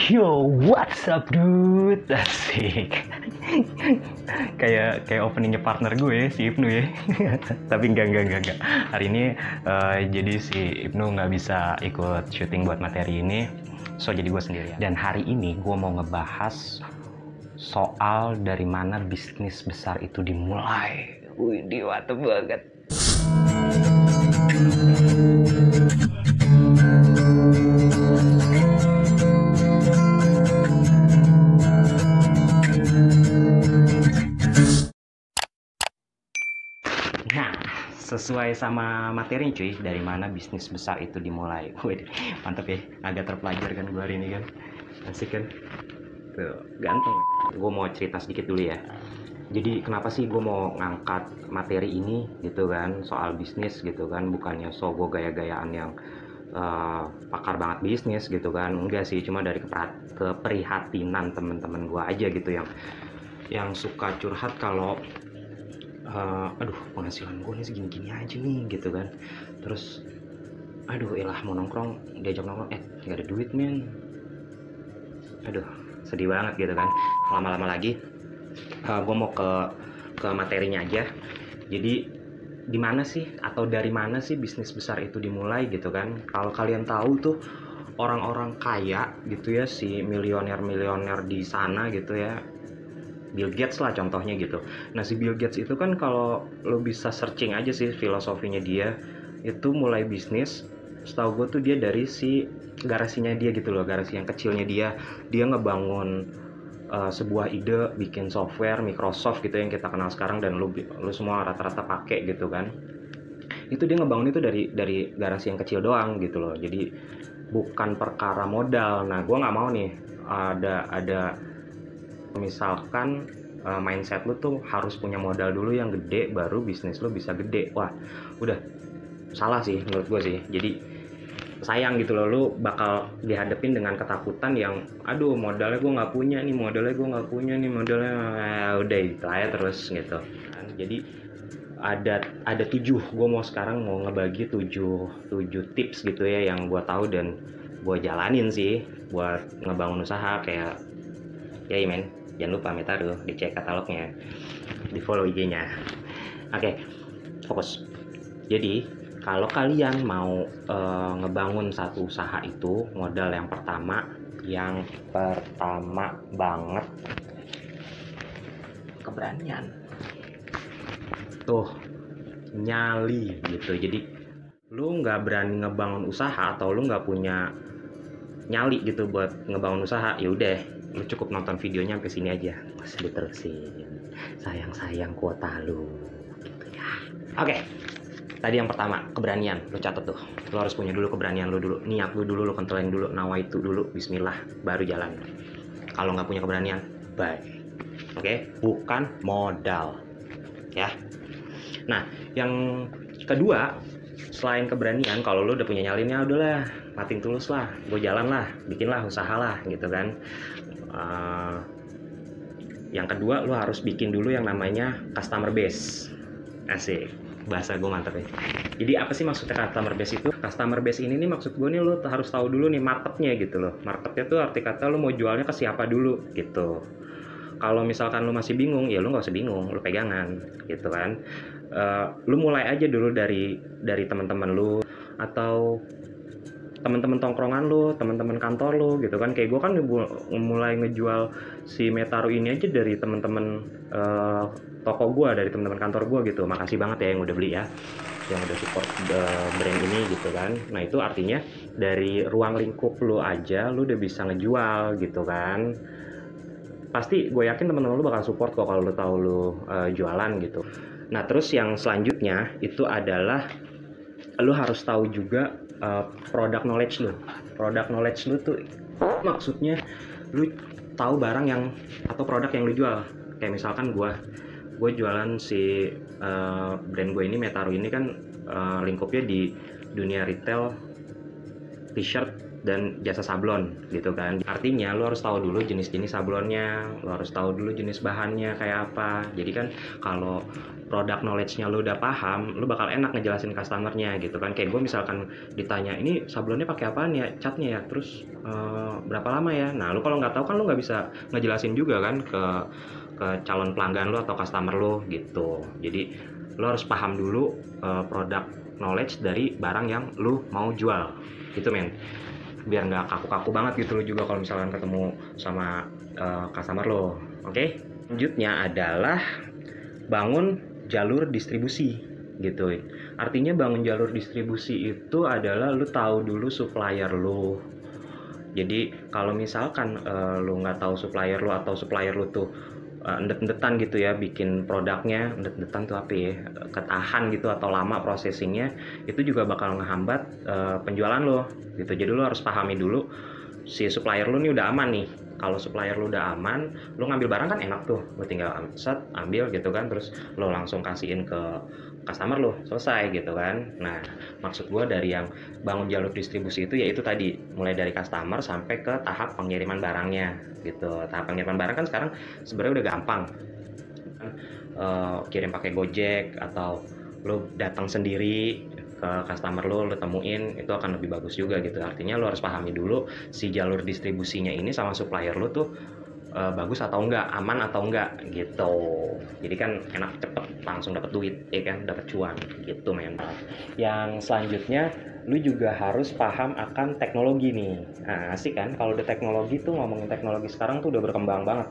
Yo, what's up dude? Asik. Kayak openingnya partner gue si Ibnu ya. Tapi enggak. Hari ini jadi si Ibnu nggak bisa ikut syuting buat materi ini. So jadi gue sendirian. Dan hari ini gue mau ngebahas soal dari mana bisnis besar itu dimulai. Wih, mantep banget. Nah, sesuai sama materi cuy, dari mana bisnis besar itu dimulai. Wih, mantep ya, agak terpelajar kan gue hari ini kan. Asik kan? Tuh, ganteng. Gue mau cerita sedikit dulu ya. Jadi kenapa sih gue mau ngangkat materi ini gitu kan, soal bisnis gitu kan, bukannya so gue gaya-gayaan yang pakar banget bisnis gitu kan, enggak sih, cuma dari keprihatinan temen-temen gue aja gitu yang suka curhat kalau aduh penghasilan gue nih segini-gini aja nih gitu kan, terus aduh elah mau nongkrong, diajak nongkrong nggak ada duit men, aduh sedih banget gitu kan. Lama-lama lagi gue mau ke materinya aja. Jadi di mana sih atau dari mana sih bisnis besar itu dimulai gitu kan. Kalau kalian tahu tuh orang-orang kaya gitu ya, si milioner di sana gitu ya, Bill Gates lah contohnya gitu. Nah si Bill Gates itu kan kalau lo bisa searching aja sih filosofinya dia, itu mulai bisnis, setahu gue tuh dia dari si garasinya dia gitu loh, garasi yang kecilnya dia ngebangun sebuah ide bikin software Microsoft gitu yang kita kenal sekarang dan lu semua rata-rata pakai gitu kan. Itu dia ngebangun itu dari garasi yang kecil doang gitu loh. Jadi bukan perkara modal. Nah, gue nggak mau nih ada misalkan mindset lu tuh harus punya modal dulu yang gede baru bisnis lu bisa gede. Wah, udah salah sih menurut gue sih. Jadi sayang gitu loh, lu bakal dihadapin dengan ketakutan yang aduh modalnya gue nggak punya nih, modalnya udah itu aja terus gitu. Jadi ada 7, gue mau sekarang mau ngebagi 7 tips gitu ya yang gue tahu dan gue jalanin sih buat ngebangun usaha. Kayak ya men, jangan lupa Metaru, dicek katalognya, di follow IG-nya. Oke, fokus. Jadi kalau kalian mau ngebangun satu usaha itu, modal yang pertama banget keberanian. Tuh, nyali gitu. Jadi lu nggak berani ngebangun usaha atau lu nggak punya nyali gitu buat ngebangun usaha, ya udah lu cukup nonton videonya sampai sini aja, masih diterusin. Sayang kuota lu gitu ya. Oke. Tadi yang pertama, keberanian. Lu catat tuh. Lu harus punya dulu keberanian lu dulu. Niat lu dulu, lu kentelin dulu. Nawaitu dulu. Bismillah. Baru jalan. Kalau nggak punya keberanian, bye. Oke? Bukan modal. Ya. Nah, yang kedua, selain keberanian, kalau lu udah punya nyalinnya, udahlah. Mating tulus lah. Gue jalan lah. Bikinlah usaha lah. Gitu kan. Yang kedua, lu harus bikin dulu yang namanya customer base. Asik. Bahasa gue mantep ya. Jadi apa sih maksudnya customer base itu? Customer base ini nih maksud gue nih, lu harus tahu dulu nih marketnya gitu loh. Marketnya tuh arti kata lu mau jualnya ke siapa dulu gitu. Kalau misalkan lu masih bingung, ya lu nggak usah bingung, lu pegangan gitu kan. Lu mulai aja dulu dari teman-teman lu atau teman-teman tongkrongan lu, teman-teman kantor lu gitu kan. Kayak gue kan mulai ngejual si Metaru ini aja dari teman-teman toko gue, dari teman-teman kantor gue gitu. Makasih banget ya yang udah beli ya, yang udah support brand ini gitu kan. Nah itu artinya dari ruang lingkup lu aja lu udah bisa ngejual gitu kan. Pasti gue yakin teman-teman lu bakal support kok kalau lu tahu lu jualan gitu. Nah terus yang selanjutnya itu adalah lu harus tahu juga product knowledge lu. Product knowledge lu tuh maksudnya lu tahu barang yang atau produk yang lu jual. Kayak misalkan gue jualan si brand gue ini, Metaru ini kan lingkupnya di dunia retail t-shirt dan jasa sablon gitu kan. Artinya lu harus tahu dulu jenis-jenis sablonnya, lu harus tahu dulu jenis bahannya kayak apa. Jadi kan kalau produk knowledge-nya lu udah paham, lu bakal enak ngejelasin customernya gitu kan. Kayak gue misalkan ditanya, ini sablonnya pakai apaan ya, catnya ya, terus berapa lama ya. Nah lu kalau nggak tahu kan lu nggak bisa ngejelasin juga kan ke calon pelanggan lu atau customer lu gitu. Jadi lu harus paham dulu produk knowledge dari barang yang lu mau jual gitu men, biar nggak kaku-kaku banget gitu lo juga kalau misalkan ketemu sama customer lo. Oke? Selanjutnya adalah bangun jalur distribusi gitu. Artinya bangun jalur distribusi itu adalah lu tahu dulu supplier lo. Jadi kalau misalkan lu nggak tahu supplier lo atau supplier lo tuh endet-endetan gitu ya bikin produknya, endet-endetan tuh apa ya, ketahan gitu atau lama processingnya, itu juga bakal ngehambat penjualan lo gitu. Jadi lo harus pahami dulu si supplier lo nih udah aman nih. Kalau supplier lo udah aman, lo ngambil barang kan enak tuh, lo tinggal ambil gitu kan, terus lo langsung kasihin ke customer lo, selesai gitu kan. Nah maksud gue dari yang bangun jalur distribusi itu yaitu tadi mulai dari customer sampai ke tahap pengiriman barangnya gitu. Tahap pengiriman barang kan sekarang sebenarnya udah gampang, kirim pakai Gojek atau lo datang sendiri ke customer lo temuin, itu akan lebih bagus juga gitu. Artinya lo harus pahami dulu si jalur distribusinya ini sama supplier lo tuh bagus atau enggak, aman atau enggak gitu. Jadi kan enak, cepet, langsung dapat duit ya kan, dapat cuan gitu men. Yang selanjutnya lu juga harus paham akan teknologi nih. Nah asik kan kalau udah teknologi tuh, ngomongin teknologi sekarang tuh udah berkembang banget,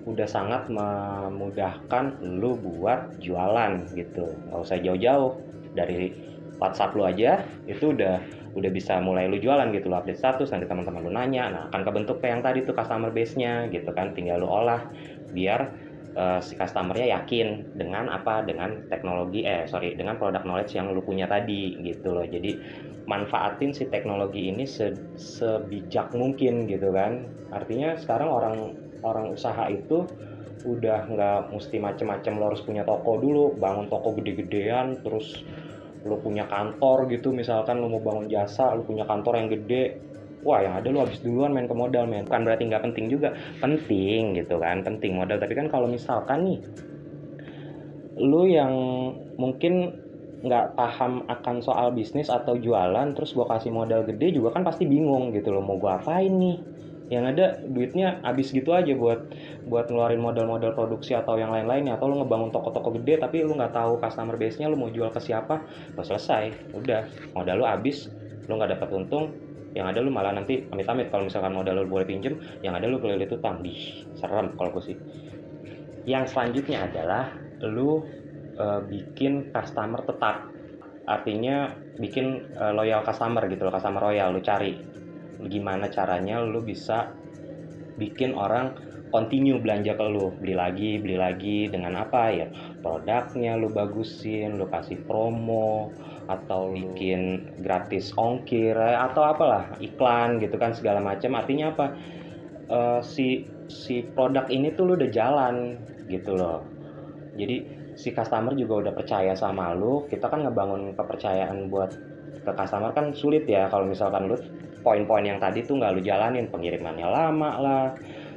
udah sangat memudahkan lu buat jualan gitu. Nggak usah jauh-jauh, dari WhatsApp lu aja itu udah bisa mulai lu jualan gitu. Lu update status, nanti teman-teman lu nanya, nah akan kebentuk kayak yang tadi tuh customer base-nya gitu kan. Tinggal lu olah biar si customer-nya yakin dengan dengan produk knowledge yang lu punya tadi gitu loh. Jadi manfaatin si teknologi ini sebijak mungkin gitu kan. Artinya sekarang orang usaha itu udah nggak mesti macem-macem lo harus punya toko dulu, bangun toko gede-gedean, terus lo punya kantor gitu. Misalkan lo mau bangun jasa, lo punya kantor yang gede, wah yang ada lo habis duluan main ke modal men. Bukan berarti nggak penting juga, penting gitu kan, penting modal. Tapi kan kalau misalkan nih lo yang mungkin nggak paham akan soal bisnis atau jualan, terus gue kasih modal gede juga kan pasti bingung gitu loh, mau gue apain nih. Yang ada duitnya habis gitu aja buat ngeluarin modal-modal produksi atau yang lain-lainnya. Atau lu ngebangun toko-toko gede tapi lu nggak tahu customer base-nya, lu mau jual ke siapa, selesai, udah modal lu habis, lu nggak dapat untung. Yang ada lu malah nanti amit-amit kalau misalkan modal lu boleh pinjem, yang ada lu kelilit utang. Serem kalau gue sih. Yang selanjutnya adalah lu bikin customer tetap. Artinya bikin loyal customer gitu loh, customer royal. Lu cari gimana caranya lu bisa bikin orang continue belanja ke lu, beli lagi dengan apa ya, produknya lu bagusin, lu kasih promo, atau bikin gratis ongkir atau apalah, iklan gitu kan, segala macam. Artinya apa, si produk ini tuh lu udah jalan gitu loh. Jadi si customer juga udah percaya sama lu. Kita kan ngebangun kepercayaan buat ke customer kan sulit ya kalau misalkan lu poin-poin yang tadi tuh nggak lu jalanin, pengirimannya lama lah,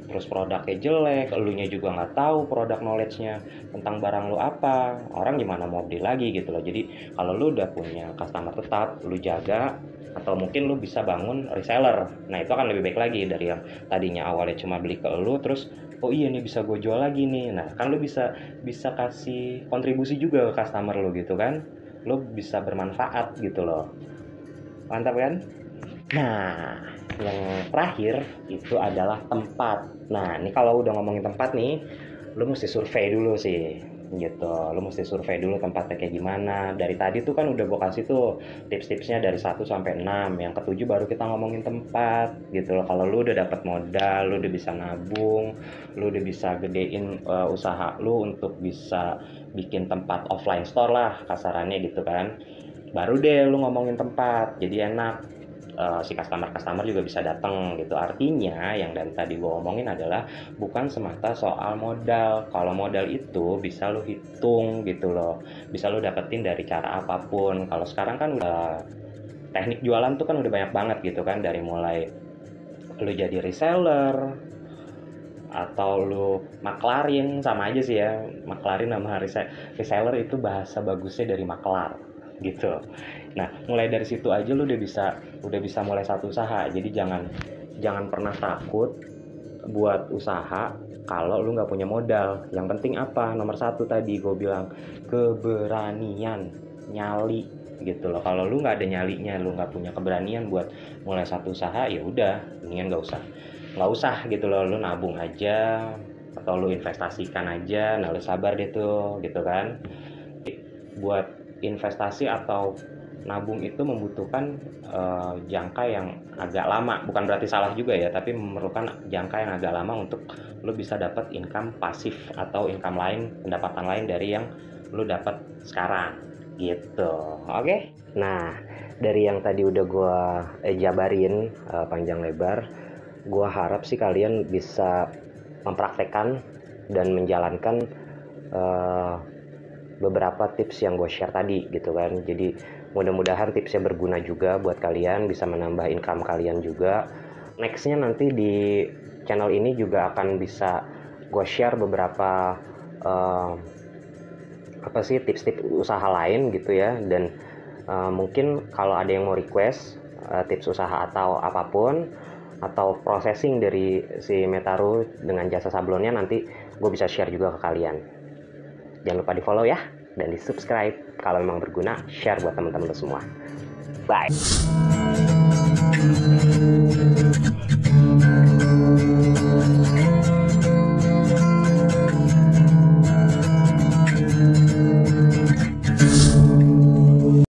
terus produknya jelek, elunya juga nggak tahu produk knowledge-nya tentang barang lu apa, orang gimana mau beli lagi gitu loh. Jadi kalau lu udah punya customer tetap, lu jaga, atau mungkin lu bisa bangun reseller. Nah itu akan lebih baik lagi dari yang tadinya awalnya cuma beli ke lu, terus oh iya nih bisa gue jual lagi nih. Nah kan lu bisa kasih kontribusi juga ke customer lu gitu kan, lu bisa bermanfaat gitu loh. Mantap kan? Nah, yang terakhir itu adalah tempat. Nah, ini kalau udah ngomongin tempat nih, lu mesti survei dulu sih, gitu. Lu mesti survei dulu tempatnya kayak gimana. Dari tadi tuh kan udah gue kasih tuh tips-tipsnya dari 1 sampai 6. Yang ke-7 baru kita ngomongin tempat, gitu loh. Kalau lu udah dapat modal, lu udah bisa nabung, lu udah bisa gedein usaha lu untuk bisa bikin tempat offline store lah, kasarannya gitu kan. Baru deh lu ngomongin tempat, jadi enak. Si customer juga bisa datang gitu. Artinya yang dari tadi gue omongin adalah bukan semata soal modal. Kalau modal itu bisa lo hitung gitu loh, bisa lo dapetin dari cara apapun. Kalau sekarang kan udah teknik jualan tuh kan udah banyak banget gitu kan, dari mulai lu jadi reseller atau lu maklarin, sama aja sih ya, maklarin sama reseller itu bahasa bagusnya dari maklar gitu. Nah, mulai dari situ aja lu udah bisa mulai satu usaha. Jadi jangan pernah takut buat usaha kalau lu nggak punya modal. Yang penting apa? Nomor satu tadi gue bilang, keberanian, nyali gitu loh. Kalau lu nggak ada nyalinya, lu nggak punya keberanian buat mulai satu usaha, ya udah, mendingan nggak usah gitu loh. Lu nabung aja atau lu investasikan aja. Nah, lu sabar deh tuh gitu kan. Buat investasi atau nabung itu membutuhkan jangka yang agak lama. Bukan berarti salah juga ya, tapi memerlukan jangka yang agak lama untuk lu bisa dapat income pasif atau income lain, pendapatan lain dari yang lu dapat sekarang gitu. Oke? Nah, dari yang tadi udah gua jabarin panjang lebar, gua harap sih kalian bisa mempraktekkan dan menjalankan beberapa tips yang gue share tadi gitu kan. Jadi mudah-mudahan tipsnya berguna juga buat kalian, bisa menambah income kalian juga. Nextnya nanti di channel ini juga akan bisa gue share beberapa tips-tips usaha lain gitu ya. Dan mungkin kalau ada yang mau request tips usaha atau apapun, atau processing dari si Metaru dengan jasa sablonnya, nanti gue bisa share juga ke kalian. Jangan lupa di follow ya, dan di subscribe kalau memang berguna, share buat teman-teman semua. Bye.